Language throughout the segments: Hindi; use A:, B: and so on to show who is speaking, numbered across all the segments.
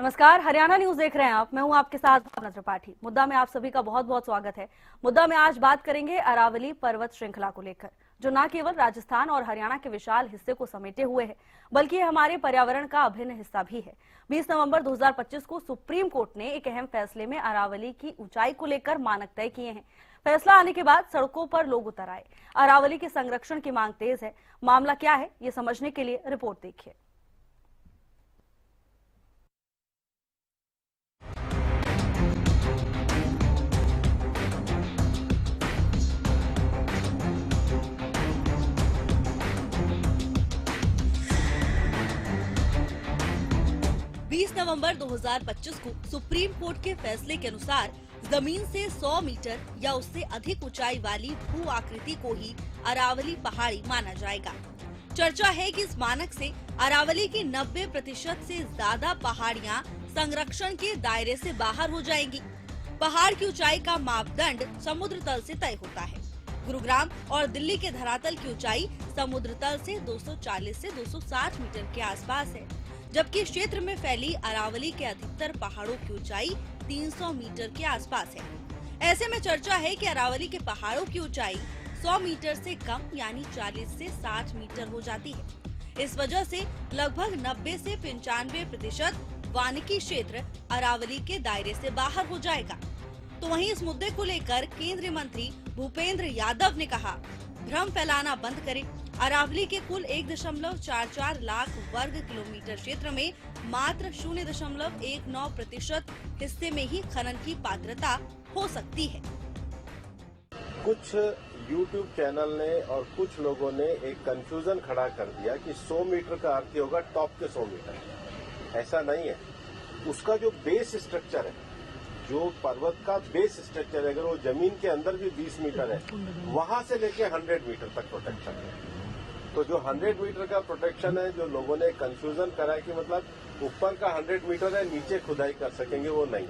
A: नमस्कार, हरियाणा न्यूज देख रहे हैं आप। मैं हूं आपके साथ भावना त्रिपाठी। मुद्दा में आप सभी का बहुत बहुत स्वागत है। मुद्दा में आज बात करेंगे अरावली पर्वत श्रृंखला को लेकर, जो न केवल राजस्थान और हरियाणा के विशाल हिस्से को समेटे हुए है, बल्कि हमारे पर्यावरण का अभिन्न हिस्सा भी है। 20 नवंबर 2025 को सुप्रीम कोर्ट ने एक अहम फैसले में अरावली की ऊंचाई को लेकर मानक तय किए हैं। फैसला आने के बाद सड़कों पर लोग उतर आए। अरावली के संरक्षण की मांग तेज है। मामला क्या है, ये समझने के लिए रिपोर्ट देखिए। नवंबर 2025 को सुप्रीम कोर्ट के फैसले के अनुसार जमीन से 100 मीटर या उससे अधिक ऊंचाई वाली भू आकृति को ही अरावली पहाड़ी माना जाएगा। चर्चा है कि इस मानक से अरावली की 90% से ज्यादा पहाड़ियां संरक्षण के दायरे से बाहर हो जाएंगी। पहाड़ की ऊंचाई का मापदंड समुद्र तल से तय होता है। गुरुग्राम और दिल्ली के धरातल की ऊंचाई समुद्र तल से 240 से 260 मीटर के आसपास है, जबकि क्षेत्र में फैली अरावली के अधिकतर पहाड़ों की ऊंचाई 300 मीटर के आसपास है। ऐसे में चर्चा है कि अरावली के पहाड़ों की ऊंचाई 100 मीटर से कम यानी 40 से 60 मीटर हो जाती है। इस वजह से लगभग 90 से 95% वानिकी क्षेत्र अरावली के दायरे से बाहर हो जाएगा। तो वहीं इस मुद्दे को लेकर केंद्रीय मंत्री भूपेंद्र यादव ने कहा, भ्रम फैलाना बंद करें। अरावली के कुल 1.44 लाख वर्ग किलोमीटर क्षेत्र में मात्र 0.19% हिस्से में ही खनन की पात्रता हो सकती है।
B: कुछ YouTube चैनल ने और कुछ लोगों ने एक कंफ्यूजन खड़ा कर दिया कि 100 मीटर का अर्थ होगा टॉप के 100 मीटर। ऐसा नहीं है। उसका जो बेस स्ट्रक्चर है, जो पर्वत का बेस स्ट्रक्चर है, अगर वो जमीन के अंदर भी 20 मीटर है, वहां से लेके 100 मीटर तक प्रोटेक्शन है। तो जो 100 मीटर का प्रोटेक्शन है, जो लोगों ने कंफ्यूजन करा है कि मतलब ऊपर का 100 मीटर है, नीचे खुदाई कर सकेंगे, वो नहीं।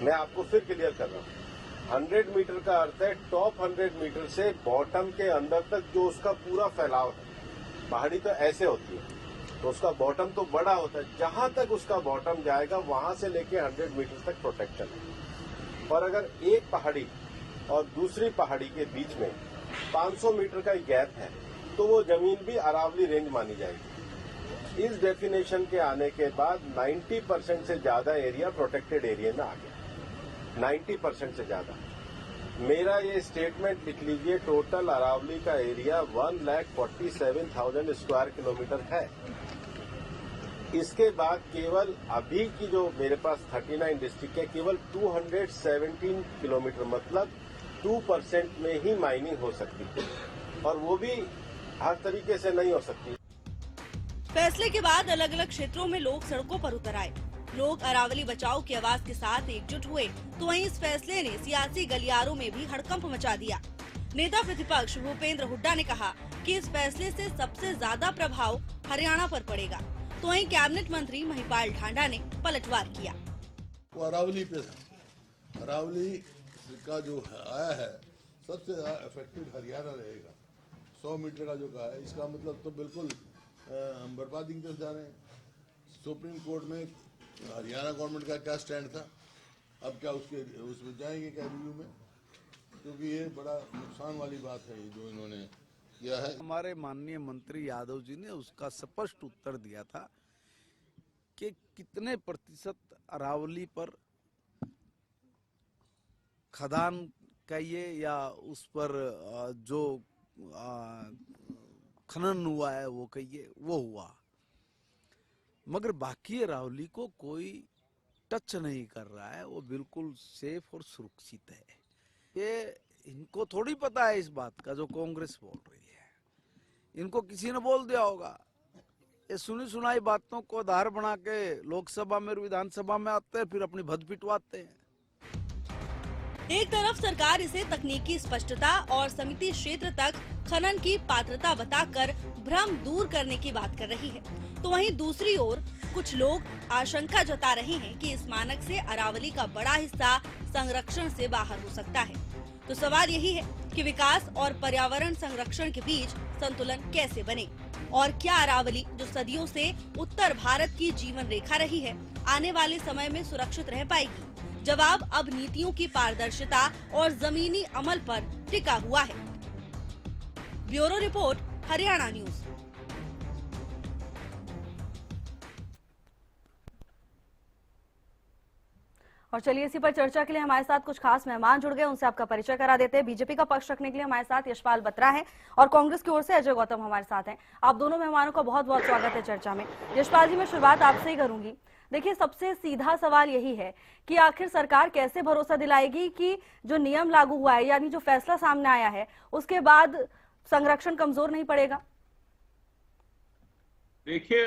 B: मैं आपको फिर क्लियर कर रहा हूँ। 100 मीटर का अर्थ है टॉप 100 मीटर से बॉटम के अंदर तक जो उसका पूरा फैलाव है। पहाड़ी तो ऐसे होती है, तो उसका बॉटम तो बड़ा होता है। जहां तक उसका बॉटम जाएगा वहां से लेके 100 मीटर तक प्रोटेक्शन है। और अगर एक पहाड़ी और दूसरी पहाड़ी के बीच में 500 मीटर का गैप है, तो वो जमीन भी अरावली रेंज मानी जाएगी। इस डेफिनेशन के आने के बाद 90% से ज्यादा एरिया प्रोटेक्टेड एरिया में आ गया। 90% से ज्यादा। मेरा ये स्टेटमेंट लिख लीजिए, टोटल अरावली का एरिया 1,47,000 स्क्वायर किलोमीटर है। इसके बाद केवल अभी की जो मेरे पास 39 डिस्ट्रिक्ट है, केवल 217 किलोमीटर मतलब 2% में ही माइनिंग हो सकती है, और वो भी हर तरीके से नहीं हो सकती।
A: फैसले के बाद अलग अलग क्षेत्रों में लोग सड़कों पर उतर आए। लोग अरावली बचाओ की आवाज के साथ एकजुट हुए, तो वहीं इस फैसले ने सियासी गलियारों में भी हड़कंप मचा दिया। नेता प्रतिपक्ष भूपेंद्र हुड्डा ने कहा कि इस फैसले से सबसे ज्यादा प्रभाव हरियाणा पर पड़ेगा, तो वहीं कैबिनेट मंत्री महिपाल ढांडा ने पलटवार किया।
C: वो अरावली पे था। अरावली का जो आया है सबसे ज्यादा इफेक्टेड हरियाणा रहेगा। 100 मीटर का जो कहा है, इसका मतलब तो बिल्कुल हम बर्बादी की तरफ जा रहे हैं। सुप्रीम कोर्ट में हरियाणा गवर्नमेंट का क्या स्टैंड था, अब क्या उसमें जाएंगे क्या रिव्यू में, क्योंकि ये बड़ा नुकसान वाली बात है जो इन्होंने किया है।
D: हमारे माननीय मंत्री यादव जी ने उसका स्पष्ट उत्तर दिया था कि कितने प्रतिशत अरावली पर खदान कहिए या उस पर जो खनन हुआ है वो कहिए, वो हुआ, मगर बाकी अरावली को कोई टच नहीं कर रहा है। वो बिल्कुल सेफ और सुरक्षित है। ये इनको थोड़ी पता है इस बात का जो कांग्रेस बोल रही है। इनको किसी ने बोल दिया होगा। ये सुनी सुनाई बातों को आधार बना के लोकसभा में और विधानसभा में आते हैं, फिर अपनी भद पिटवाते हैं।
A: एक तरफ सरकार इसे तकनीकी स्पष्टता और समिति क्षेत्र तक खनन की पात्रता बताकर भ्रम दूर करने की बात कर रही है, तो वहीं दूसरी ओर कुछ लोग आशंका जता रहे हैं कि इस मानक से अरावली का बड़ा हिस्सा संरक्षण से बाहर हो सकता है। तो सवाल यही है कि विकास और पर्यावरण संरक्षण के बीच संतुलन कैसे बने। और क्या अरावली, जो सदियों से उत्तर भारत की जीवन रेखा रही है, आने वाले समय में सुरक्षित रह पाएगी? जवाब अब नीतियों की पारदर्शिता और जमीनी अमल पर टिका हुआ है। Bureau report, Haryana news.
E: और चलिए, इसी पर चर्चा के लिए हमारे साथ कुछ खास मेहमान जुड़ गए, उनसे आपका परिचय करा देते हैं। बीजेपी का पक्ष रखने के लिए हमारे साथ यशपाल बत्रा हैं और कांग्रेस की ओर से अजय गौतम हमारे साथ हैं। आप दोनों मेहमानों का बहुत बहुत स्वागत है चर्चा में। यशपाल जी, मैं शुरुआत आपसे ही करूंगी। देखिए, सबसे सीधा सवाल यही है कि आखिर सरकार कैसे भरोसा दिलाएगी कि जो नियम लागू हुआ है, यानी जो फैसला सामने आया है, उसके बाद संरक्षण कमजोर नहीं पड़ेगा?
F: देखिए,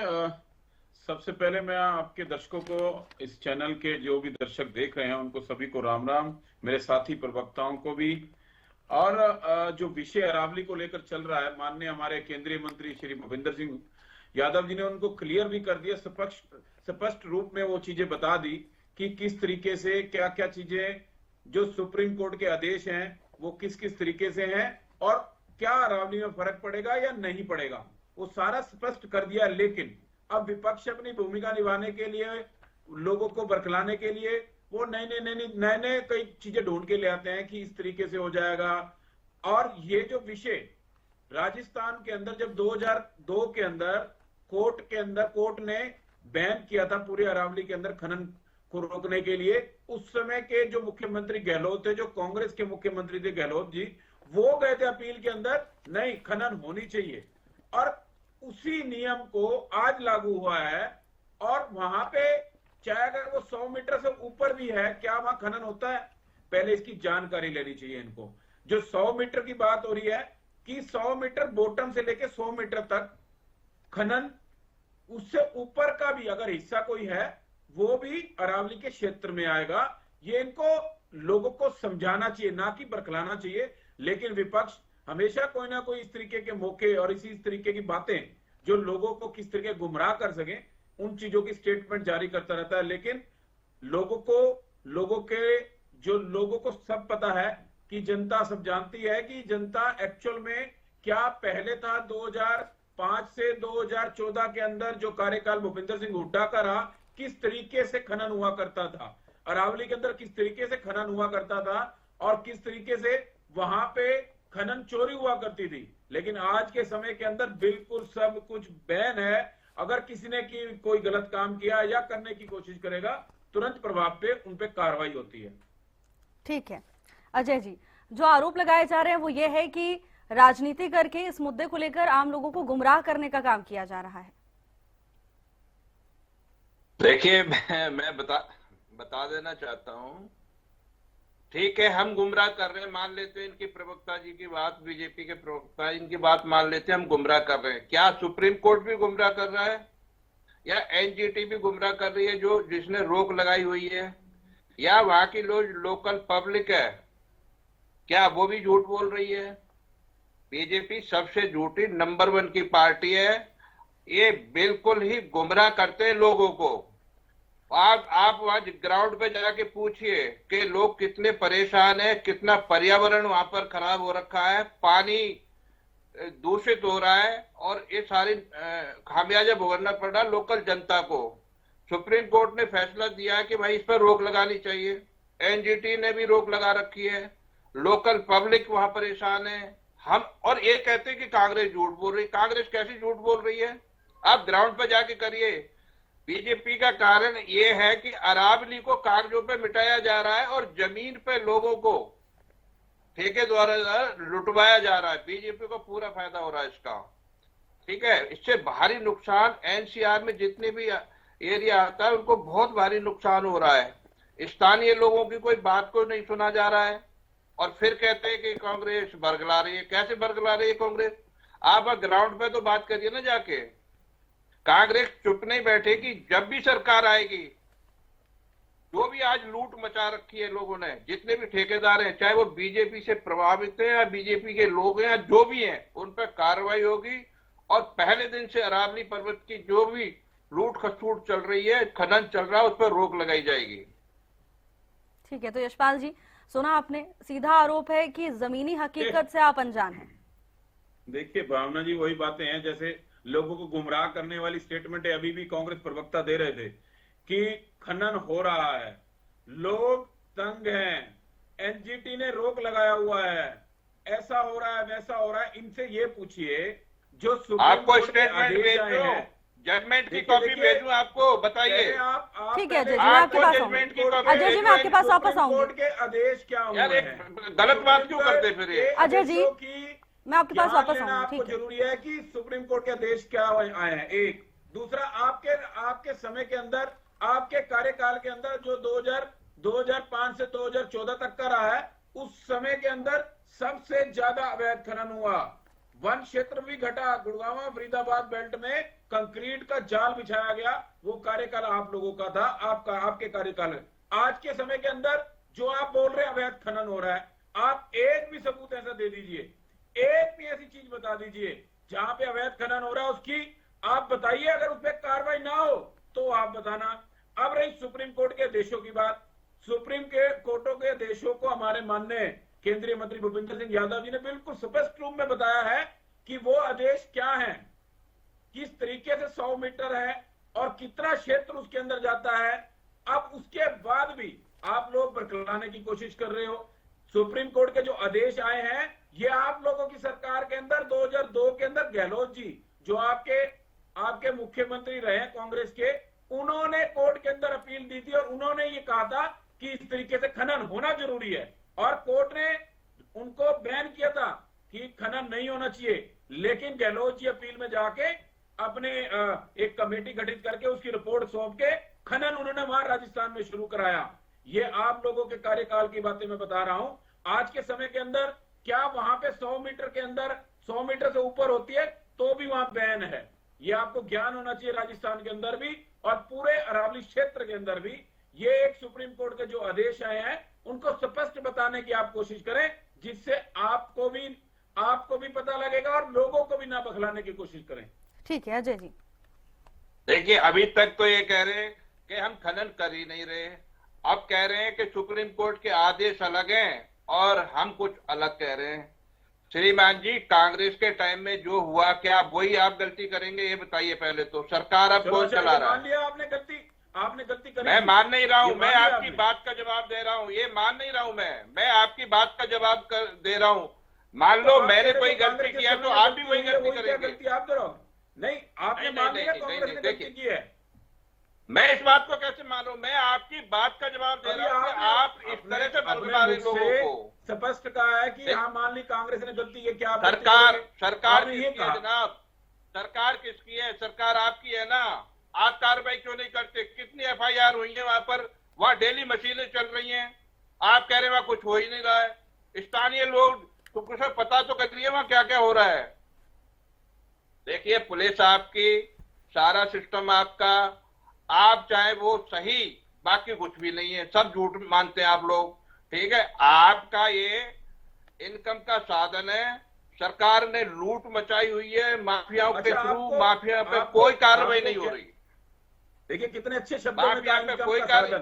F: सबसे पहले मैं आपके दर्शकों को, इस चैनल के जो भी दर्शक देख रहे हैं, उनको सभी को राम राम, मेरे साथी प्रवक्ताओं को भी। और जो विषय अरावली को लेकर चल रहा है, माननीय हमारे केंद्रीय मंत्री श्री भूपेंद्र सिंह यादव जी ने उनको क्लियर भी कर दिया, स्पष्ट रूप में वो चीजें बता दी कि किस तरीके से क्या क्या चीजें जो सुप्रीम कोर्ट के आदेश हैं वो किस किस तरीके से हैं और क्या अरावली में फर्क पड़ेगा या नहीं पड़ेगा, वो सारा स्पष्ट कर दिया। लेकिन अब विपक्ष अपनी भूमिका निभाने के लिए, लोगों को बरखलाने के लिए वो नए कई चीजें ढूंढ के ले आते हैं कि इस तरीके से हो जाएगा। और ये जो विषय राजस्थान के अंदर जब 2002 के अंदर कोर्ट ने बैन किया था पूरे अरावली के अंदर खनन को रोकने के लिए, उस समय के जो मुख्यमंत्री गहलोत थे, जो कांग्रेस के मुख्यमंत्री थे गहलोत जी, वो गए थे अपील के अंदर, नहीं खनन होनी चाहिए। और उसी नियम को आज लागू हुआ है और वहां पे चाहे अगर वो 100 मीटर से ऊपर भी है, क्या वहां खनन होता है? पहले इसकी जानकारी लेनी चाहिए इनको। जो 100 मीटर की बात हो रही है कि 100 मीटर बॉटम से लेके 100 मीटर तक खनन, उससे ऊपर का भी अगर हिस्सा कोई है वो भी अरावली के क्षेत्र में आएगा। ये इनको लोगों को समझाना चाहिए, ना कि बरखलाना चाहिए। लेकिन विपक्ष हमेशा कोई ना कोई इस तरीके के मौके और इसी तरीके की बातें जो लोगों को किस तरीके गुमराह कर सके, उन चीजों की स्टेटमेंट जारी करता रहता है। लेकिन लोगों को सब पता है कि जनता सब जानती है कि जनता एक्चुअल में क्या पहले था। 2005 से 2014 के अंदर जो कार्यकाल भूपेंद्र सिंह हुड्डा का रहा, किस तरीके से खनन हुआ करता था अरावली के अंदर, किस तरीके से खनन हुआ करता था और किस तरीके से वहां पे खनन चोरी हुआ करती थी। लेकिन आज के समय के अंदर बिल्कुल सब कुछ बैन है। अगर किसी ने कोई गलत काम किया या करने की कोशिश करेगा, तुरंत प्रभाव पे उन पे कार्रवाई होती है।
E: ठीक है अजय जी, जो आरोप लगाए जा रहे हैं वो ये है कि राजनीति करके इस मुद्दे को लेकर आम लोगों को गुमराह करने का काम किया जा रहा है।
G: देखिए, मैं बता देना चाहता हूं, ठीक है, हम गुमराह कर रहे हैं, मान लेते हैं इनकी प्रवक्ता जी की बात, बीजेपी के प्रवक्ता इनकी बात मान लेते हैं, हम गुमराह कर रहे हैं। क्या सुप्रीम कोर्ट भी गुमराह कर रहा है या एनजीटी भी गुमराह कर रही है, जो जिसने रोक लगाई हुई है, या वहां की लोकल पब्लिक है, क्या वो भी झूठ बोल रही है? बीजेपी सबसे झूठी नंबर 1 की पार्टी है। ये बिल्कुल ही गुमराह करते हैं लोगों को। आप वहां ग्राउंड पे जाके पूछिए कि लोग कितने परेशान हैं, कितना पर्यावरण वहां पर खराब हो रखा है, पानी दूषित हो रहा है और ये सारी खामियाजा भुगतना पड़ रहा लोकल जनता को। सुप्रीम कोर्ट ने फैसला दिया है कि भाई इस पर रोक लगानी चाहिए, एनजीटी ने भी रोक लगा रखी है, लोकल पब्लिक वहां परेशान है। हम और ये कहते हैं कि कांग्रेस झूठ बोल रही। कांग्रेस कैसी झूठ बोल रही है? आप ग्राउंड पर जाके करिए। बीजेपी का कारण ये है कि अरावली को कागजों पे मिटाया जा रहा है और जमीन पे लोगों को ठेके द्वारा लुटवाया जा रहा है। बीजेपी को पूरा फायदा हो रहा है इसका, ठीक है। इससे भारी नुकसान एनसीआर में जितने भी एरिया आता है उनको बहुत भारी नुकसान हो रहा है। स्थानीय लोगों की कोई बात को नहीं सुना जा रहा है और फिर कहते हैं कि कांग्रेस बरगला रही है। कैसे बरगला रही है कांग्रेस? आप ग्राउंड पे तो बात करिए ना जाके। कांग्रेस चुप नहीं बैठेगी। जब भी सरकार आएगी, जो भी आज लूट मचा रखी है लोगों ने, जितने भी ठेकेदार हैं, चाहे वो बीजेपी से प्रभावित हैं या बीजेपी के लोग हैं या जो भी हैं, उन पर कार्रवाई होगी और पहले दिन से अरावली पर्वत की जो भी लूट खसूट चल रही है, खनन चल रहा है, उस पर रोक लगाई जाएगी।
E: ठीक है, तो यशपाल जी, सुना आपने, सीधा आरोप है कि जमीनी हकीकत से आप अनजान हैं।
F: देखिए भावना जी, वही बातें हैं जैसे लोगों को गुमराह करने वाली स्टेटमेंट अभी भी कांग्रेस प्रवक्ता दे रहे थे कि खनन हो रहा है, लोग तंग हैं, एनजीटी ने रोक लगाया हुआ है, ऐसा हो रहा है, वैसा हो रहा है। इनसे ये पूछिए जो सुप्रीम
G: आपको
F: कोर्ट के
G: स्टेटमेंट
F: आदेश
G: भेज
F: आए
G: दूं,
F: हैं,
G: जजमेंट की
F: देखिए,
G: कॉपी
F: देखिए,
G: भेजूं आपको, बताइए।
F: पहले आप
E: ठीक है अजय जी,
F: पहले
E: मैं आपके
G: आपको
E: पास
G: जजमेंट की
E: आऊंगी।
G: कॉपी
E: अजय जी, मैं आपके पास वापस
F: सुप्रीम
E: आऊंगी।
F: कोर्ट के आदेश क्या हुए
G: यार एक
F: हैं?
G: गलत बात क्यों करते फिर ये?
E: अजय जी, मैं आपके पास वापस
F: लेना
E: आऊंगी।
F: आपको
E: ठीक है,
F: जरूरी है कि सुप्रीम कोर्ट के आदेश क्या आए हैं। एक दूसरा, आपके समय के अंदर, आपके कार्यकाल के अंदर जो 2005 से 2014 तक का रहा है, उस समय के अंदर सबसे ज्यादा अवैध खनन हुआ। वन क्षेत्र भी घटा, गुड़गांव फरीदाबाद बेल्ट में कंक्रीट का जाल बिछाया गया, वो कार्यकाल आप लोगों का था, आपके कार्यकाल में। आज के समय के अंदर जो आप बोल रहे हैं अवैध खनन हो रहा है, आप एक भी सबूत ऐसा दे दीजिए, एक भी ऐसी चीज बता दीजिए जहां पे अवैध खनन हो रहा है, उसकी आप बताइए। अगर उस पर कार्रवाई ना हो तो आप बताना। अब रही सुप्रीम कोर्ट के आदेशों की बात, सुप्रीम कोर्टों के आदेशों को हमारे माननीय केंद्रीय मंत्री भूपेंद्र सिंह यादव जी ने बिल्कुल स्पष्ट रूप में बताया है कि वो आदेश क्या है, किस तरीके से 100 मीटर है और कितना क्षेत्र उसके अंदर जाता है। अब उसके बाद भी आप लोग बरकराने की कोशिश कर रहे हो। सुप्रीम कोर्ट के जो आदेश आए हैं, ये आप लोगों की सरकार के अंदर 2002 के अंदर गहलोत जी, जो आपके मुख्यमंत्री रहे कांग्रेस के, उन्होंने कोर्ट के अंदर अपील दी थी और उन्होंने ये कहा था कि इस तरीके से खनन होना जरूरी है, और कोर्ट ने उनको बैन किया था कि खनन नहीं होना चाहिए। लेकिन गहलोत जी अपील में जाके अपने एक कमेटी गठित करके उसकी रिपोर्ट सौंप के खनन उन्होंने वहां राजस्थान में शुरू कराया। ये आप लोगों के कार्यकाल की बातें मैं बता रहा हूं। आज के समय के अंदर क्या वहां पे 100 मीटर के अंदर 100 मीटर से ऊपर होती है तो भी वहां बैन है। ये आपको ज्ञान होना चाहिए। राजस्थान के अंदर भी और पूरे अरावली क्षेत्र के अंदर भी ये एक सुप्रीम कोर्ट के जो आदेश आए हैं उनको स्पष्ट बताने की आप कोशिश करें, जिससे आपको भी पता लगेगा और लोगों को भी ना बखलाने की कोशिश करें।
E: ठीक है अजय जी।
G: देखिए, अभी तक तो ये कह रहे हैं कि हम खनन कर ही नहीं रहे, अब कह रहे हैं कि सुप्रीम कोर्ट के आदेश अलग हैं और हम कुछ अलग कह रहे हैं। श्रीमान जी, कांग्रेस के टाइम में जो हुआ, क्या वही आप गलती करेंगे? ये बताइए पहले तो। सरकार अब कौन चला रहा है?
F: मान लिया आपने गलती करी।
G: मैं मान नहीं रहा हूं, मैं आपकी बात का जवाब दे रहा हूं। ये मान नहीं रहा हूं मैं आपकी बात का जवाब दे रहा हूं। मान लो मैंने कोई गलती किया तो आप भी वही गलती करेंगे।
F: गलती आप करो। नहीं, आपने मान लिया कांग्रेस ने गलती की है।
G: मैं इस बात को कैसे मानूं? मैं आपकी बात का जवाब दे रहा हूं कि आप इस तरह से फुसला रहे लोगों को।
F: स्पष्ट कहा है कि हाँ, मान ली कांग्रेस ने गलती की, क्या
G: सरकार
F: ये
G: किसकी है जनाब? सरकार किसकी है? सरकार आपकी है ना। आप कार्रवाई क्यों नहीं करते? कितनी एफआईआर हुई है वहां पर? वहां डेली मशीनें चल रही हैं, आप कह रहे हैं वहां कुछ हो ही नहीं रहा है। स्थानीय लोग तो कुछ पता तो करिए वहां क्या क्या हो रहा है। देखिए, पुलिस आपकी, सारा सिस्टम आपका, आप चाहे वो सही, बाकी कुछ भी नहीं है, सब झूठ मानते हैं आप लोग। ठीक है, आपका ये इनकम का साधन है। सरकार ने लूट मचाई हुई है माफियाओं के थ्रू, माफिया पे कोई कार्रवाई नहीं हो रही।
F: देखिए कितने अच्छे शब्दों में
G: माफिया पे कोई कार्रवाई,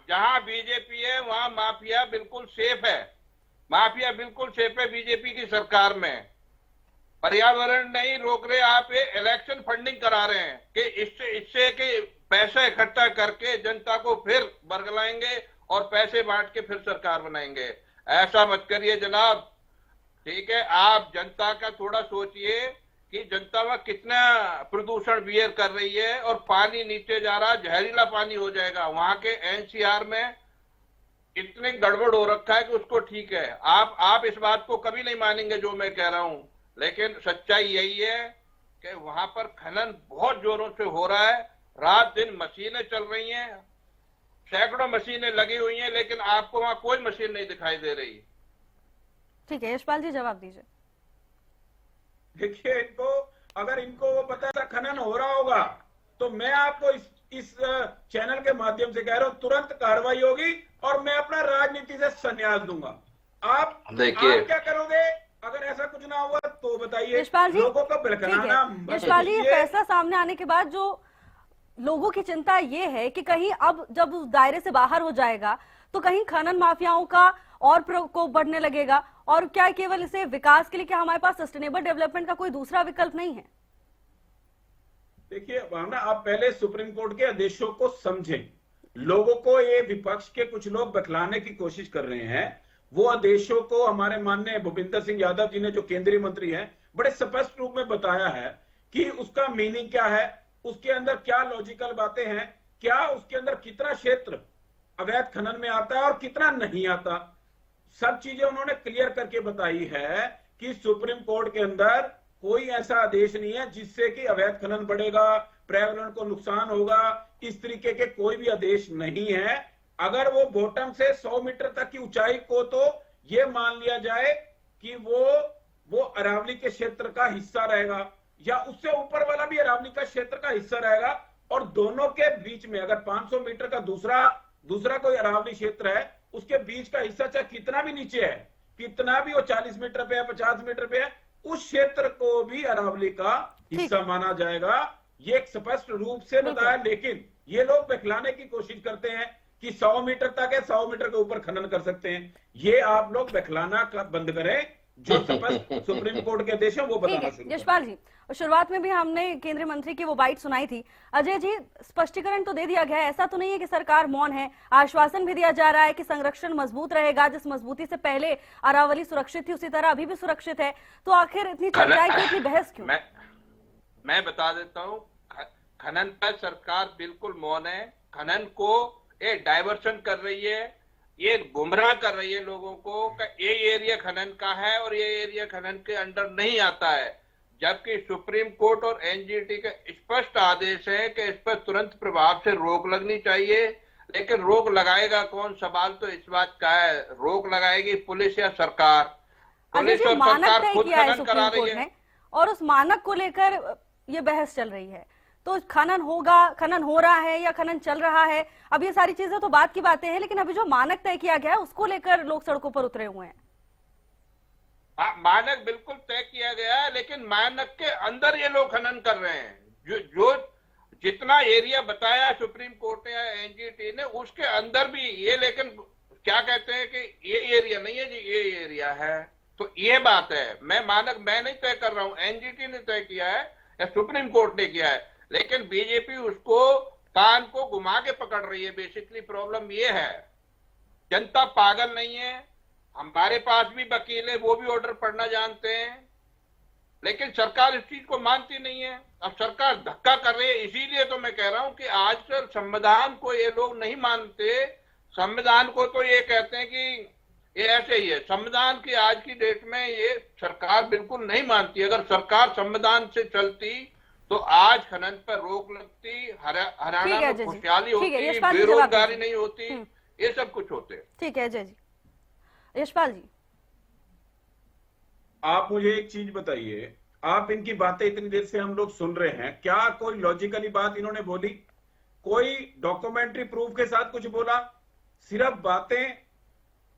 G: जहां बीजेपी है वहां माफिया बिल्कुल सेफ है। माफिया बिल्कुल सेफ है बीजेपी की सरकार में। पर्यावरण नहीं रोक रहे, आप ये इलेक्शन फंडिंग करा रहे हैं कि इससे कि पैसा इकट्ठा करके जनता को फिर बरगलाएंगे और पैसे बांट के फिर सरकार बनाएंगे। ऐसा मत करिए जनाब, ठीक है? आप जनता का थोड़ा सोचिए कि जनता वहां कितना प्रदूषण बियर कर रही है और पानी नीचे जा रहा, जहरीला पानी हो जाएगा। वहां के एनसीआर में इतने गड़बड़ हो रखा है कि उसको ठीक है। आप इस बात को कभी नहीं मानेंगे जो मैं कह रहा हूं, लेकिन सच्चाई यही है कि वहां पर खनन बहुत जोरों से हो रहा है। रात दिन मशीनें चल रही हैं, सैकड़ों मशीनें लगी हुई हैं, लेकिन आपको वहां कोई मशीन नहीं दिखाई दे रही।
E: ठीक है, यशपाल जी जवाब दीजिए।
F: देखिए, अगर इनको वो पता था खनन हो रहा होगा तो मैं आपको इस चैनल के माध्यम से कह रहा हूं, तुरंत कार्रवाई होगी और मैं अपना राजनीति से संन्यास दूंगा। आप क्या करोगे अगर ऐसा कुछ ना हुआ तो बताइए।
E: यशपाल जी,
F: लोगों को बिलखनाना।
E: यशपाल जी, फैसला सामने आने के बाद जो लोगों की चिंता ये है कि कहीं अब जब दायरे से बाहर हो जाएगा तो कहीं खनन माफियाओं का और प्रकोप बढ़ने लगेगा, और क्या केवल इसे विकास के लिए, क्या हमारे पास सस्टेनेबल डेवलपमेंट का कोई दूसरा विकल्प नहीं है?
F: देखिए भावना, आप पहले सुप्रीम कोर्ट के आदेशों को समझें। लोगों को ये विपक्ष के कुछ लोग बतलाने की कोशिश कर रहे हैं। वो आदेशों को हमारे माननीय भूपेंद्र सिंह यादव जी ने, जो केंद्रीय मंत्री हैं, बड़े स्पष्ट रूप में बताया है कि उसका मीनिंग क्या है, उसके अंदर क्या लॉजिकल बातें हैं, क्या उसके अंदर कितना क्षेत्र अवैध खनन में आता है और कितना नहीं आता। सब चीजें उन्होंने क्लियर करके बताई है कि सुप्रीम कोर्ट के अंदर कोई ऐसा आदेश नहीं है जिससे कि अवैध खनन बढ़ेगा, पर्यावरण को नुकसान होगा, इस तरीके के कोई भी आदेश नहीं है। अगर वो बॉटम से 100 मीटर तक की ऊंचाई को तो ये मान लिया जाए कि वो अरावली के क्षेत्र का हिस्सा रहेगा, या उससे ऊपर वाला भी अरावली का क्षेत्र का हिस्सा रहेगा, और दोनों के बीच में अगर 500 मीटर का दूसरा कोई अरावली क्षेत्र है, उसके बीच का हिस्सा चाहे कितना भी नीचे है, कितना भी वो 40 मीटर पे है, 50 मीटर पे है, उस क्षेत्र को भी अरावली का हिस्सा माना जाएगा। ये एक स्पष्ट रूप से बताया। लेकिन ये लोग बहलाने की कोशिश करते हैं कि 100 मीटर तक है, 100 मीटर के ऊपर खनन कर सकते हैं। ये आप लोग बहलाना बंद करें। जो स्पष्ट सुप्रीम कोर्ट के आदेश है वो बताना शुरू करें।
E: यशपाल जी, शुरुआत में भी हमने केंद्रीय मंत्री की वो बाइट सुनाई थी। अजय जी, स्पष्टीकरण तो दे दिया गया है, ऐसा तो नहीं है कि सरकार मौन है। आश्वासन भी दिया जा रहा है कि संरक्षण मजबूत रहेगा, जिस मजबूती से पहले अरावली सुरक्षित थी उसी तरह अभी भी सुरक्षित है। तो आखिर इतनी चर्चाएं क्यों, इतनी बहस क्यों?
G: मैं बता देता हूँ, खनन पर सरकार बिल्कुल मौन है। खनन को एक डाइवर्शन कर रही है, ये गुमराह कर रही है लोगों को कि ये एरिया खनन का है और ये एरिया खनन के अंडर नहीं आता है, जबकि सुप्रीम कोर्ट और एनजीटी के स्पष्ट आदेश है कि इस पर तुरंत प्रभाव से रोक लगनी चाहिए। लेकिन रोक लगाएगा कौन, सवाल तो इस बात का है। रोक लगाएगी पुलिस या सरकार? पुलिस और सरकार खुद खनन करा रही है
E: और उस मानक को लेकर ये बहस चल रही है। तो खनन होगा, खनन हो रहा है या खनन चल रहा है, अब ये सारी चीजें तो बात की बातें हैं, लेकिन अभी जो मानक तय किया गया है उसको लेकर लोग सड़कों पर उतरे हुए हैं।
G: मानक बिल्कुल तय किया गया है, लेकिन मानक के अंदर ये लोग खनन कर रहे हैं। जो जितना एरिया बताया सुप्रीम कोर्ट या एनजीटी ने, उसके अंदर भी ये, लेकिन क्या कहते हैं कि ये एरिया नहीं है जी, ये एरिया है। तो ये बात है। मानक मैं नहीं तय कर रहा हूं, एनजीटी ने तय किया है या सुप्रीम कोर्ट ने किया है, लेकिन बीजेपी उसको कान को घुमा के पकड़ रही है। बेसिकली प्रॉब्लम ये है, जनता पागल नहीं है। हमारे पास भी वकील है, वो भी ऑर्डर पढ़ना जानते हैं, लेकिन सरकार इस चीज को मानती नहीं है। अब सरकार धक्का कर रही है। इसीलिए तो मैं कह रहा हूं कि आजकल संविधान को ये लोग नहीं मानते। संविधान को तो ये कहते हैं कि ये ऐसे ही है। संविधान की आज की डेट में ये सरकार बिल्कुल नहीं मानती। अगर सरकार संविधान से चलती तो आज खनन पर रोक लगती, हरियाणा में खुशहाली होती, बेरोजगारी नहीं होती, ये सब कुछ होते।
E: ठीक है अजय जी। यशपाल जी,
F: आप मुझे एक चीज बताइए, आप इनकी बातें इतनी देर से हम लोग सुन रहे हैं, क्या कोई लॉजिकली बात इन्होंने बोली? कोई डॉक्यूमेंट्री प्रूफ के साथ कुछ बोला? सिर्फ बातें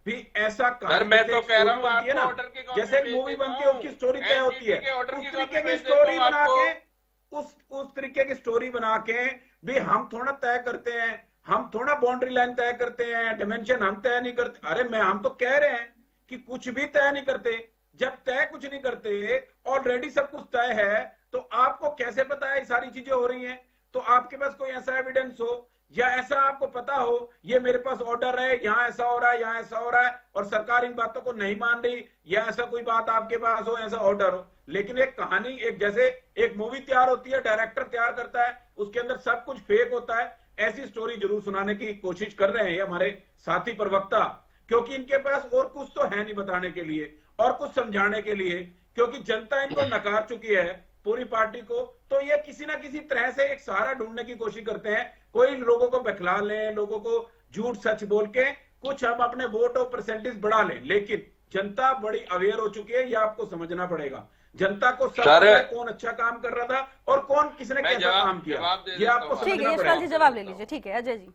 F: भी ऐसा
G: मैं तो कह रहा हूं
F: है ना, जैसे एक मूवी बनती है उसकी स्टोरी तय होती है, उस तरीके की स्टोरी बना के उस तरीके की स्टोरी बना के भी हम थोड़ा तय करते हैं, हम थोड़ा बाउंड्री लाइन तय करते हैं, डायमेंशन हम तय नहीं करते। अरे हम तो कह रहे हैं कि कुछ भी तय नहीं करते। जब तय कुछ नहीं करते, ऑलरेडी सब कुछ तय है, तो आपको कैसे पता है ये सारी चीजें हो रही हैं? तो आपके पास कोई ऐसा एविडेंस हो या ऐसा आपको पता हो, ये मेरे पास ऑर्डर है, यहाँ ऐसा हो रहा है, यहाँ ऐसा हो रहा है और सरकार इन बातों को नहीं मान रही, या ऐसा कोई बात आपके पास हो, ऐसा ऑर्डर हो। लेकिन एक कहानी, एक जैसे एक मूवी तैयार होती है, डायरेक्टर तैयार करता है, उसके अंदर सब कुछ फेक होता है, ऐसी स्टोरी जरूर सुनाने की कोशिश कर रहे हैं हमारे साथी प्रवक्ता, क्योंकि इनके पास और कुछ तो है नहीं बताने के लिए और कुछ समझाने के लिए, क्योंकि जनता इनको नकार चुकी है पूरी पार्टी को। तो ये किसी ना किसी तरह से एक सहारा ढूंढने की कोशिश करते हैं, कोई लोगों को बखला लें, लोगों को झूठ सच बोल के कुछ हम अपने वोट और परसेंटेज बढ़ा लें। लेकिन जनता बड़ी अवेयर हो चुकी है, ये आपको समझना पड़ेगा। जनता को सब पता है कौन अच्छा काम कर रहा था और कौन किसने कैसा काम किया, ये आपको समझना पड़ेगा।
E: जवाब ले लीजिए। ठीक है अजय जी।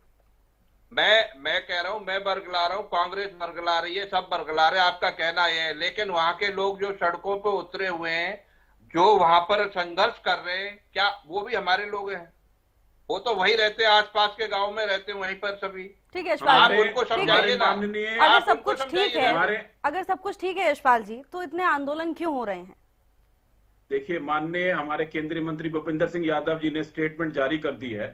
G: मैं कह रहा हूं, मैं बरगला रहा हूं, कांग्रेस बरगला रही है, सब बरगला रहे, आपका कहना यह है। लेकिन वहां के लोग जो सड़कों पे उतरे हुए हैं, जो वहां पर संघर्ष कर रहे हैं, क्या वो भी हमारे लोग हैं? वो तो वही रहते हैं, आसपास के गांव में रहते हैं, वहीं पर सभी।
E: ठीक है यशपाल जी,
G: उनको समझाइए ना।
E: अगर सब कुछ ठीक है, अगर सब कुछ ठीक है यशपाल जी, तो इतने आंदोलन क्यों हो रहे हैं?
F: देखिए, माननीय हमारे केंद्रीय मंत्री भूपेंद्र सिंह यादव जी ने स्टेटमेंट जारी कर दी है।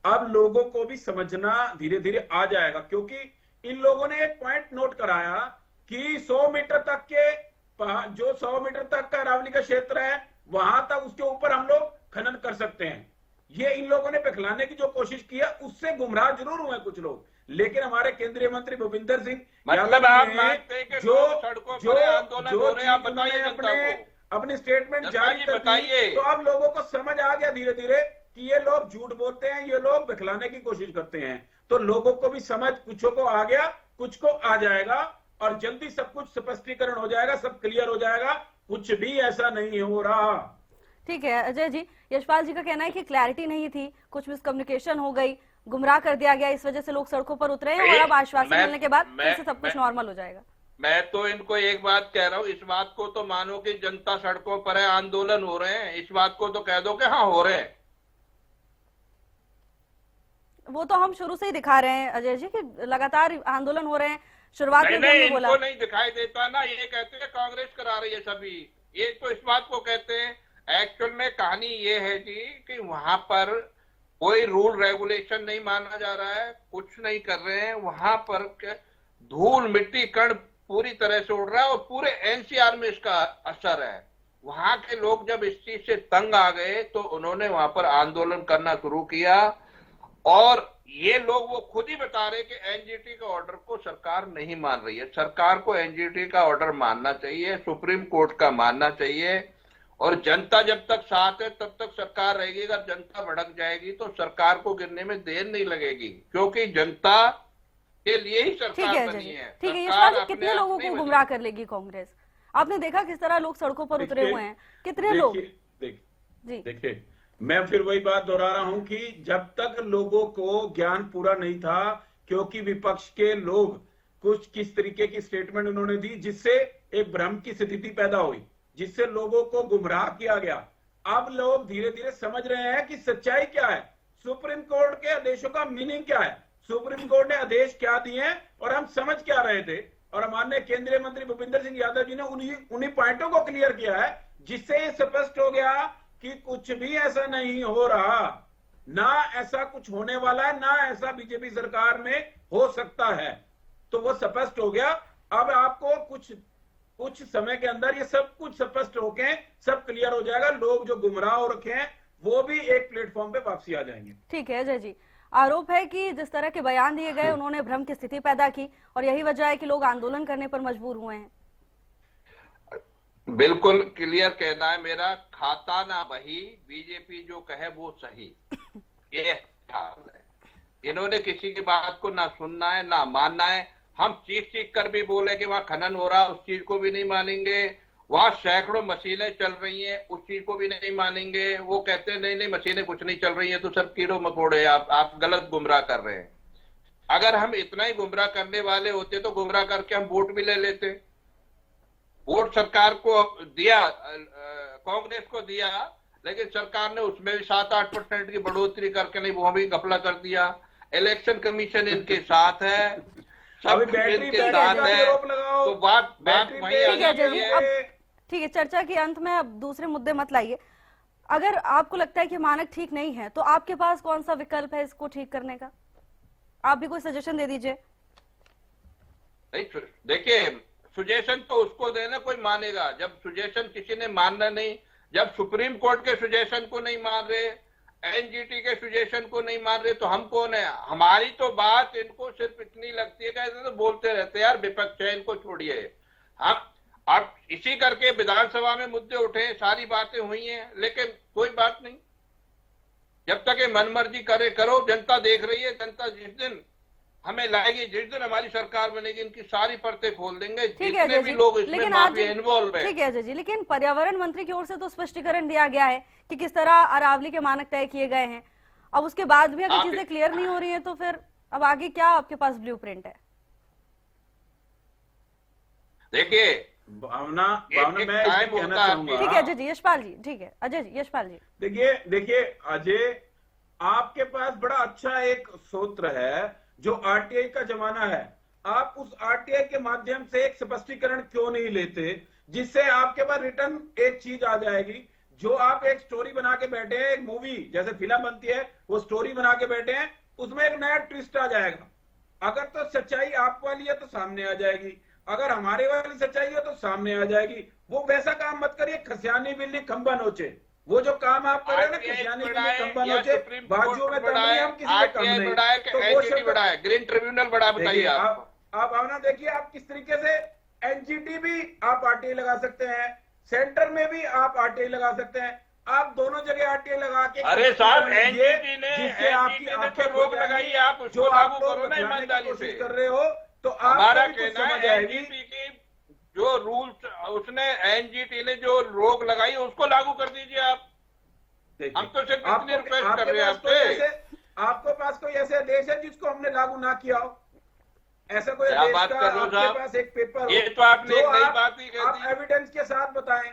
F: अब लोगों को भी समझना धीरे धीरे आ जाएगा, क्योंकि इन लोगों ने एक पॉइंट नोट कराया कि 100 मीटर तक के जो 100 मीटर तक का अरावली का क्षेत्र है, वहां तक उसके ऊपर हम लोग खनन कर सकते हैं। ये इन लोगों ने पिघलाने की जो कोशिश की है, उससे गुमराह जरूर हुए कुछ लोग, लेकिन हमारे केंद्रीय मंत्री भूपेंद्र सिंह
G: मतलब आप मानते हैं कि
F: जो
G: सड़कों
F: जो
G: पर आंदोलन हो रहे हैं, आप बताइए जनता को।
F: अपनी स्टेटमेंट जारी कर दी,
G: बताइए।
F: तो अब लोगों को समझ आ गया धीरे धीरे कि ये लोग झूठ बोलते हैं, ये लोग बिखलाने की कोशिश करते हैं। तो लोगों को भी समझ, कुछ को आ गया, कुछ को आ जाएगा, और जल्दी सब कुछ स्पष्टीकरण हो जाएगा, सब क्लियर हो जाएगा, कुछ भी ऐसा नहीं हो रहा।
E: ठीक है अजय जी, यशपाल जी का कहना है कि क्लैरिटी नहीं थी, कुछ मिसकम्युनिकेशन हो गई, गुमराह कर दिया गया, इस वजह से लोग सड़कों पर उतरे हैं और अब आश्वासन मिलने के बाद फिर से सब कुछ नॉर्मल हो जाएगा।
G: मैं तो इनको एक बात कह रहा हूँ, इस बात को तो मानो कि जनता सड़कों पर है, आंदोलन हो रहे हैं, इस बात को तो कह दो कि हाँ हो रहे हैं।
E: वो तो हम शुरू से ही दिखा रहे हैं अजय जी कि लगातार आंदोलन हो रहे हैं। शुरुआत में
G: नहीं,
E: बोला
G: इनको नहीं दिखाई देता ना, ये कहते हैं कांग्रेस करा रही है सभी, ये तो इस बात को कहते हैं। एक्चुअल में कहानी ये है जी कि वहां पर कोई रूल रेगुलेशन नहीं माना जा रहा है, कुछ नहीं कर रहे हैं, वहां पर धूल मिट्टी कण पूरी तरह से उड़ रहा है और पूरे एनसीआर में इसका असर है। वहां के लोग जब इस चीज से तंग आ गए तो उन्होंने वहां पर आंदोलन करना शुरू किया, और ये लोग वो खुद ही बता रहे कि एनजीटी का ऑर्डर को सरकार नहीं मान रही है। सरकार को एनजीटी का ऑर्डर मानना चाहिए, सुप्रीम कोर्ट का मानना चाहिए, और जनता जब तक साथ है तब तक सरकार रहेगी। अगर जनता भड़क जाएगी तो सरकार को गिरने में देर नहीं लगेगी, क्योंकि जनता के लिए ही सरकार बनी है।
E: ठीक है, यशपाल जी, कितने लोगों को गुमराह कर लेगी कांग्रेस? आपने देखा किस तरह लोग सड़कों पर उतरे हुए हैं, कितने लोग? जी
F: देखिए, मैं फिर वही बात दोहरा रहा हूं कि जब तक लोगों को ज्ञान पूरा नहीं था, क्योंकि विपक्ष के लोग कुछ किस तरीके की स्टेटमेंट उन्होंने दी, जिससे एक भ्रम की स्थिति पैदा हुई, जिससे लोगों को गुमराह किया गया। अब लोग धीरे धीरे समझ रहे हैं कि सच्चाई क्या है, सुप्रीम कोर्ट के आदेशों का मीनिंग क्या है, सुप्रीम कोर्ट ने आदेश क्या दिए हैं और हम समझ क्या रहे थे। और माननीय केंद्रीय मंत्री भूपेंद्र सिंह यादव जी ने उन्हीं पॉइंटों को क्लियर किया है, जिससे ये स्पष्ट हो गया कि कुछ भी ऐसा नहीं हो रहा, ना ऐसा कुछ होने वाला है, ना ऐसा बीजेपी सरकार में हो सकता है। तो वो स्पष्ट हो गया। अब आपको कुछ समय के अंदर ये सब कुछ स्पष्ट होके सब क्लियर हो जाएगा। लोग जो गुमराह हो रखे हैं वो भी एक प्लेटफॉर्म पे वापसी आ जाएंगे।
E: ठीक है अजय जी, आरोप है कि जिस तरह के बयान दिए गए उन्होंने भ्रम की स्थिति पैदा की और यही वजह है कि लोग आंदोलन करने पर मजबूर हुए हैं।
G: बिल्कुल क्लियर कहना है मेरा, खाता ना वही, बीजेपी जो कहे वो सही, ये हाल है। इन्होंने किसी की बात को ना सुनना है ना मानना है। हम चीख कर भी बोले कि वहां खनन हो रहा, उस चीज को भी नहीं मानेंगे। वहां सैकड़ों मशीनें चल रही हैं, उस चीज को भी नहीं मानेंगे। वो कहते हैं नहीं मशीनें कुछ नहीं चल रही है, तो सब कीड़ों मकोड़े, आप गलत गुमराह कर रहे हैं। अगर हम इतना ही गुमराह करने वाले होते तो गुमराह करके हम वोट भी ले लेते। वोट सरकार को दिया, कांग्रेस को दिया, लेकिन सरकार ने उसमें भी 7-8% की बढ़ोतरी करके नहीं, वो भी घपला कर दिया। इलेक्शन कमीशन इनके साथ है, सब इनके साथ है, तो बात वही आ जाती है।
E: ठीक है, चर्चा के अंत में अब दूसरे मुद्दे मत लाइए। अगर आपको लगता है कि मानक ठीक नहीं है तो आपके पास कौन सा विकल्प है इसको ठीक करने का? आप भी कोई सजेशन दे दीजिए।
G: देखिए, सुजेशन तो उसको देना कोई मानेगा जब सुजेशन किसी ने मानना नहीं। जब सुप्रीम कोर्ट के सुजेशन को नहीं मान रहे, एनजीटी के सुजेशन को नहीं मान रहे, तो हम कौन है? हमारी तो बात इनको सिर्फ इतनी लगती है कि ऐसे तो बोलते रहते यार विपक्ष है, इनको छोड़िए। हम अब इसी करके विधानसभा में मुद्दे उठे, सारी बातें हुई हैं, लेकिन कोई बात नहीं। जब तक ये मनमर्जी करे करो, जनता देख रही है। जनता जिस दिन हमें लाएगी, जिस दिन हमारी सरकार बनेगी, इनकी सारी परतें खोल देंगे, जितने भी लोग इसमें माफिया इन्वॉल्व है।
E: ठीक है अजय जी, लेकिन पर्यावरण मंत्री की ओर से तो स्पष्टीकरण दिया गया है कि किस तरह अरावली के मानक तय किए गए हैं। अब उसके बाद भी अगर चीजें क्लियर नहीं हो रही है तो फिर अब आगे क्या आपके पास ब्लूप्रिंट है?
F: देखिए भावना मैं कहना चाहूंगा।
E: ठीक है अजय जी, यशपाल जी, ठीक है अजय जी, यशपाल जी।
F: देखिए अजय, आपके पास बड़ा अच्छा एक सूत्र है जो आरटीआई का जमाना है। आप उस आरटीआई के माध्यम से एक स्पष्टीकरण क्यों नहीं लेते, जिससे आपके पास रिटर्न एक चीज आ जाएगी, जो आप एक स्टोरी बना के बैठे हैं, एक मूवी जैसे फिल्म बनती है वो स्टोरी बना के बैठे हैं, उसमें एक नया ट्विस्ट आ जाएगा। अगर तो सच्चाई आप वाली है तो सामने आ जाएगी, अगर हमारे वाली सच्चाई है तो सामने आ जाएगी। वो वैसा काम मत करिए, खसियानी बिल्ली खंबा नोचे। वो जो काम आप कर रहे हैं ना, खसियानी बिल्ली खंबा नोचे, बाजुओं में दम नहीं, हम किसी के कम नहीं। तो वो शब्द
G: बड़ा है, ग्रीन ट्रिब्यूनल बड़ा, बताइए
F: आप ना देखिए आप किस तरीके से एनजीटी भी आप आरटीआई लगा सकते हैं, सेंटर में भी आप आरटीआई लगा सकते हैं, आप दोनों जगह आरटीआई लगा के।
G: अरे साहब, एनजीटी ने
F: जिससे आपकी आंखें
G: रोक लगाई है, आप उसको लागू करो ना ईमानदारी से।
F: कर रहे हो तो
G: हमारा कहना है एनजीटी की जो रूल्स उसने, एनजीटी ने जो रोक लगाई उसको लागू कर दीजिए आप। हम तो सिर्फ इतनी रिक्वेस्ट कर रहे हैं आपसे।
F: आपके पास कोई ऐसे देश है जिसको हमने लागू ना किया हो? ऐसा कोई
G: क्या
F: देश
G: बात
F: का
G: कर रहे हो
F: आपके
G: साहब?
F: पास एक पेपर हो?
G: ये तो आपने एक नई
F: आप-
G: बात ही कह
F: आप
G: दी।
F: एविडेंस के साथ बताएं।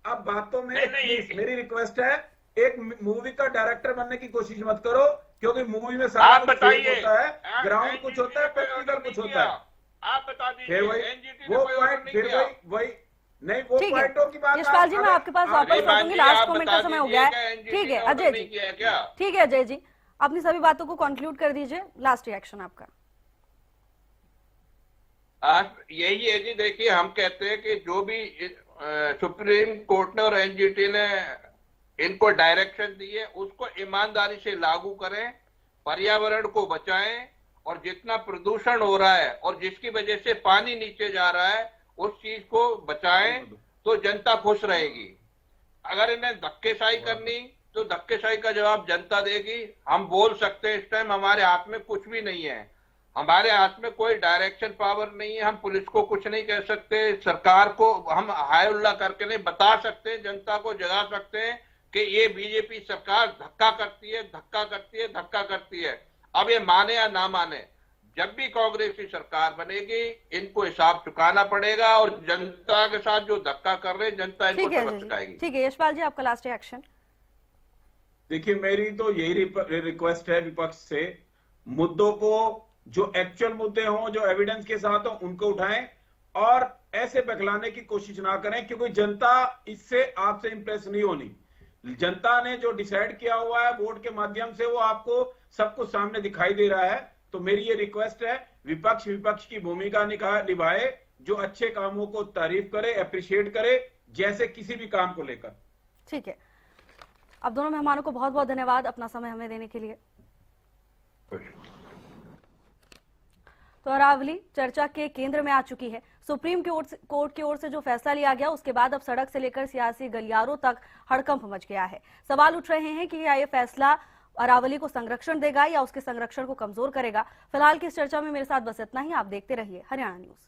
F: आप बातों में
G: नहीं।
F: मेरी रिक्वेस्ट है, एक मूवी का डायरेक्टर बनने की कोशिश मत करो, क्योंकि मूवी में सारा
G: आप
F: कुछ
G: बताइए,
F: होता है, ग्राउंड कुछ होता है, प्रैक्टिकल कुछ होता है।
G: आप बता दीजिए,
F: फिर वही
G: एनजीटी ने
F: वो
G: कोई ऑर्डर
F: पॉइंट,
G: नहीं
F: फिर
G: किया।
F: वही नहीं, वो
E: ठीक है
F: पॉइंटों की बात
E: यशपाल जी, मैं आपके पास वापस लौटूंगी, लास्ट कमेंट का समय हो गया है। ठीक है अजय जी, ठीक है अजय जी, अपनी सभी बातों को कंक्लूड कर दीजिए, लास्ट रिएक्शन आपका।
G: यही है जी, देखिए हम कहते हैं कि जो भी सुप्रीम कोर्ट ने और एनजीटी ने इनको डायरेक्शन दी है उसको ईमानदारी से लागू करें, पर्यावरण को बचाएं, और जितना प्रदूषण हो रहा है और जिसकी वजह से पानी नीचे जा रहा है उस चीज को बचाएं, तो जनता खुश रहेगी। अगर इन्हें धक्केशाही करनी तो धक्केशाही का जवाब जनता देगी। हम बोल सकते हैं इस टाइम हमारे हाथ में कुछ भी नहीं है, हमारे हाथ में कोई डायरेक्शन पावर नहीं है, हम पुलिस को कुछ नहीं कह सकते, सरकार को हम हाय उल्ला करके नहीं बता सकते, जनता को जगा सकते हैं कि ये बीजेपी सरकार धक्का करती है, धक्का करती है, धक्का करती है। अब ये माने या ना माने, जब भी कांग्रेस की सरकार बनेगी इनको हिसाब चुकाना पड़ेगा, और जनता के साथ जो धक्का कर रहे हैं जनता इनको सबक सिखाएगी।
E: ठीक है यशपाल जी, आपका लास्ट रिएक्शन।
F: देखिए मेरी तो यही रिक्वेस्ट है विपक्ष से, मुद्दों को जो एक्चुअल मुद्दे हों, जो एविडेंस के साथ हो, उनको उठाएं और ऐसे बहलाने की कोशिश ना करें, क्योंकि जनता इससे आपसे इंप्रेस नहीं होनी। जनता ने जो डिसाइड किया हुआ है वोट के माध्यम से, वो आपको सब कुछ सामने दिखाई दे रहा है। तो मेरी ये रिक्वेस्ट है, विपक्ष की भूमिका निभाए, जो अच्छे कामों को तारीफ करे, अप्रिशिएट करे, जैसे किसी भी काम को लेकर।
E: ठीक है, अब दोनों मेहमानों को बहुत बहुत धन्यवाद अपना समय हमें देने के लिए। तो अरावली चर्चा के केंद्र में आ चुकी है। सुप्रीम कोर्ट की ओर से जो फैसला लिया गया उसके बाद अब सड़क से लेकर सियासी गलियारों तक हड़कंप मच गया है। सवाल उठ रहे हैं कि क्या ये फैसला अरावली को संरक्षण देगा या उसके संरक्षण को कमजोर करेगा। फिलहाल की इस चर्चा में मेरे साथ बस इतना ही। आप देखते रहिए हरियाणा न्यूज।